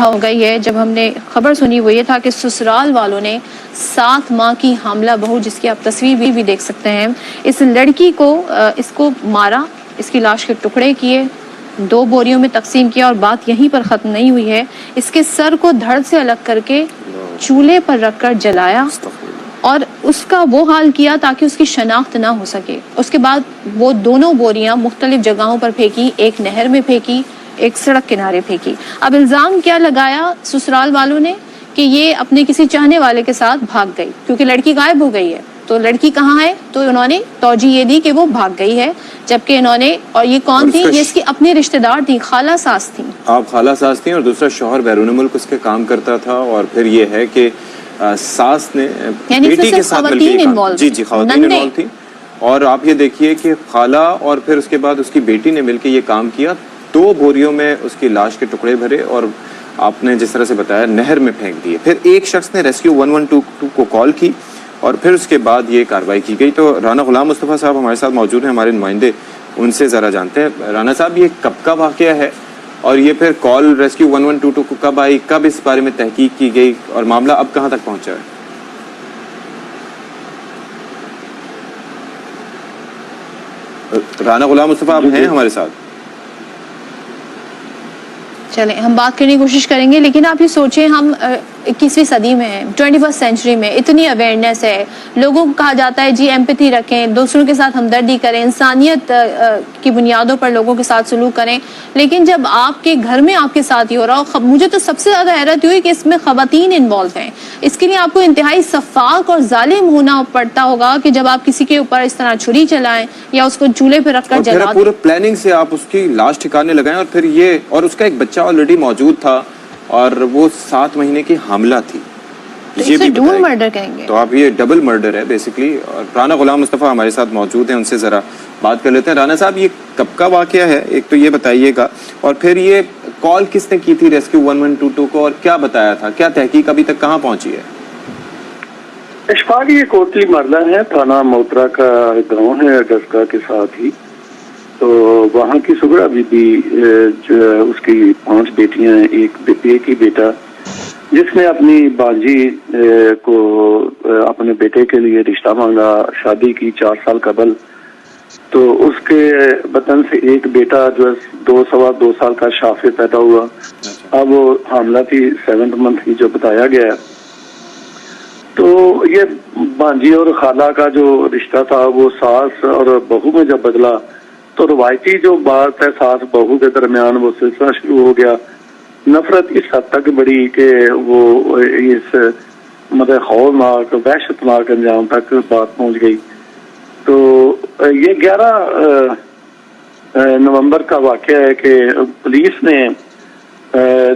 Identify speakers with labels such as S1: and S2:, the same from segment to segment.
S1: ہو گئی ہے جب ہم نے خبر سنی وہ یہ تھا کہ سسرال والوں نے 7 ماہ کی حاملہ بہو، جس کی آپ تصویر بھی دیکھ سکتے ہیں، اس لڑکی کو اس کو مارا، اس کی لاش کے ٹکڑے کیے، 2 بوریوں میں تقسیم کیا، اور بات یہیں پر ختم نہیں ہوئی ہے، اس کے سر کو دھڑ سے الگ کر کے چولہے پر رکھ کر جلایا اور اس کا وہ حال کیا تاکہ اس کی شناخت نہ ہو سکے۔ اس کے بعد وہ دونوں بوریاں مختلف جگہوں پر پھینکی، ایک نہر میں پھینکی، ایک سڑک کنارے پھینکی۔ اب الزام کیا لگایا سسرال والوں نے کہ یہ اپنے کسی چاہنے والے کے ساتھ بھاگ گئی، کیونکہ لڑکی غائب ہو گئی ہے، تو لڑکی کہاں ہے، تو انہوں نے توجہ یہ دی کہ وہ بھاگ گئی ہے، جبکہ انہوں نے، اور یہ کون تھی، یہ اس کی اپنے رشتہ دار تھی، خالہ ساس تھی۔
S2: آپ خالہ ساس تھیں، اور دوسرا شوہر بیرون ملک اس کے کام کرتا تھا، اور پھر یہ ہے کہ ساس نے بیٹی کے ساتھ مل کے جی خواتین انوالو تھی، اور آپ یہ دیکھیے کہ خالہ اور پھر اس کے بعد اس کی بیٹی نے مل کے یہ کام کیا، 2 بوریوں میں اس کی لاش کے ٹکڑے بھرے اور آپ نے جس طرح سے بتایا نہر میں پھینک دیے۔ پھر ایک شخص نے ریسکیو 112 کو کال کی اور پھر اس کے بعد یہ کارروائی کی گئی۔ تو رانا غلام مصطفیٰ صاحب ہمارے ساتھ موجود ہیں، ہمارے نمائندے، ان سے ذرا جانتے ہیں۔ رانا صاحب، یہ کب کا واقعہ ہے اور یہ پھر کال ریسکیو 1122 کو کب آئی، کب اس بارے میں تحقیق کی گئی اور معاملہ اب کہاں تک پہنچا ہے؟ رانا غلام مصطفیٰ آپ ہیں ہمارے ساتھ؟
S1: چلیں ہم بات کرنے کی کوشش کریں گے، لیکن آپ یہ سوچیں، ہم 21ویں صدی میں ہیں، 21 سینچری میں اتنی اویئرنیس ہے، لوگوں کو کہا جاتا ہے جی ایمپیتھی رکھیں، دوسروں کے ساتھ ہمدردی کریں، انسانیت کی بنیادوں پر لوگوں کے ساتھ سلوک کریں، لیکن جب آپ کے گھر میں آپ کے ساتھ ہی ہو رہا ہو، مجھے تو سب سے زیادہ حیرت ہوئی کہ اس میں خواتین انوالو ہیں۔ اس کے لیے آپ کو انتہائی شفاق اور ظالم ہونا پڑتا ہوگا کہ جب آپ کسی کے اوپر اس طرح چھری چلائیں یا اس کو چولہے پہ رکھ کر جلا دیں،
S2: پورے پلاننگ سے آپ اس کی لاش ٹھکانے لگائیں، اور پھر یہ، اور اس کا ایک بچہ آلریڈی موجود تھا اور وہ 7 مہینے کی حاملہ تھی، یہ بھی
S1: ڈبل مرڈر کہیں گے،
S2: تو آپ یہ ڈبل مرڈر ہے بیسیکلی۔ اور رانا غلام مصطفیٰ ہمارے ساتھ موجود ہیں، ان سے ذرا بات کر لیتے ہیں۔ رانا صاحب، یہ کب کا واقعہ ہے، ایک تو یہ بتائیے گا، اور پھر یہ کال کس نے کی تھی ریسکیو 1122 کو اور کیا بتایا تھا، کیا تحقیق ابھی تک کہاں پہنچی ہے؟
S3: اشفاق، یہ کوٹلی مرلہ ہے، تھانہ موترا کا گاؤں ہے ڈسکا کے ساتھ ہی، تو وہاں کی سگڑا بی بی جو اس کی 5 بیٹیاں ہیں، ایک ہی بیٹا، جس نے اپنی بانجی کو اپنے بیٹے کے لیے رشتہ مانگا، شادی کی 4 سال قبل، تو اس کے بطن سے ایک بیٹا جو ہے 2 سال کا شافع پیدا ہوا، اب وہ حاملہ تھی 7th منتھ کی جو بتایا گیا ہے۔ تو یہ بانجی اور خالہ کا جو رشتہ تھا وہ ساس اور بہو میں جب بدلا تو روایتی جو بات ہے ساس بہو کے درمیان وہ سلسلہ شروع ہو گیا، نفرت اس حد تک بڑی کہ وہ اس مطلب خوفناک وحشتناک انجام تک بات پہنچ گئی۔ تو یہ 11 نومبر کا واقعہ ہے کہ پولیس نے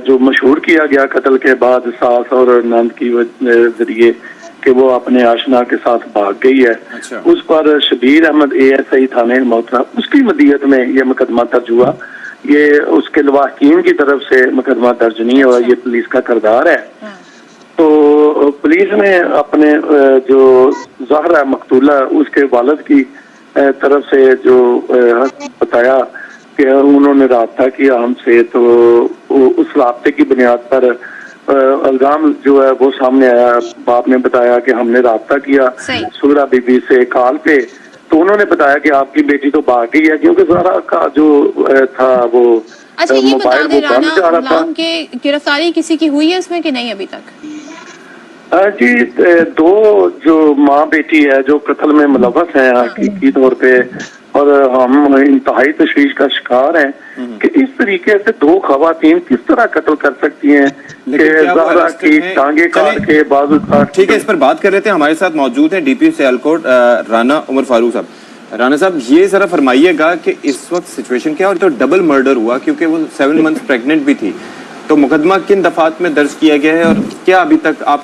S3: جو مشہور کیا گیا قتل کے بعد ساس اور نند کی ذریعے کہ وہ اپنے آشنا کے ساتھ بھاگ گئی ہے، اس پر شبیر احمد ASI تھانے موترا، اس کی مدیت میں یہ مقدمہ درج ہوا۔ یہ اس کے لواحقین کی طرف سے مقدمہ درج نہیں ہوا، یہ پولیس کا کردار ہے۔ تو پولیس نے اپنے جو زہرا مقتولہ اس کے والد کی طرف سے جو بتایا کہ انہوں نے رابطہ کیا ہم سے، تو اس رابطے کی بنیاد پر الزام جو ہے وہ سامنے آیا، باپ نے بتایا کہ ہم نے رابطہ کیا سغرا بی بی سے کال پہ، تو انہوں نے بتایا کہ آپ کی بیٹی تو بھاگ گئی ہے، کیونکہ زہرا کا جو تھا وہ موبائل وہ بند جا رہا تھا۔
S1: گرفتاری کسی کی ہوئی ہے اس میں کہ نہیں ابھی تک؟
S3: جی 2 جو ماں بیٹی ہے جو قتل میں ملوث ہیں حقیقی طور پہ، اور ہم انتہائی تشویش کا شکار ہیں کہ اس طریقے سے 2 خواتین کس طرح قتل کر سکتی ہیں کہ زہرا کی ٹانگیں کاٹ کے بازو کاٹ۔
S2: ٹھیک ہے، اس پر بات کر لیتے ہیں۔ ہمارے ساتھ موجود ہیں DP سیالکوٹ رانا عمر فاروق صاحب۔ رانا صاحب، یہ ذرا فرمائیے گا کہ اس وقت سچویشن کیا، اور تو ڈبل مرڈر ہوا کیونکہ وہ 7 منتھ پریگننٹ بھی تھی، تو مقدمہ کن دفعات میں درج کیا گیا ہے اور کیا ابھی تک آپ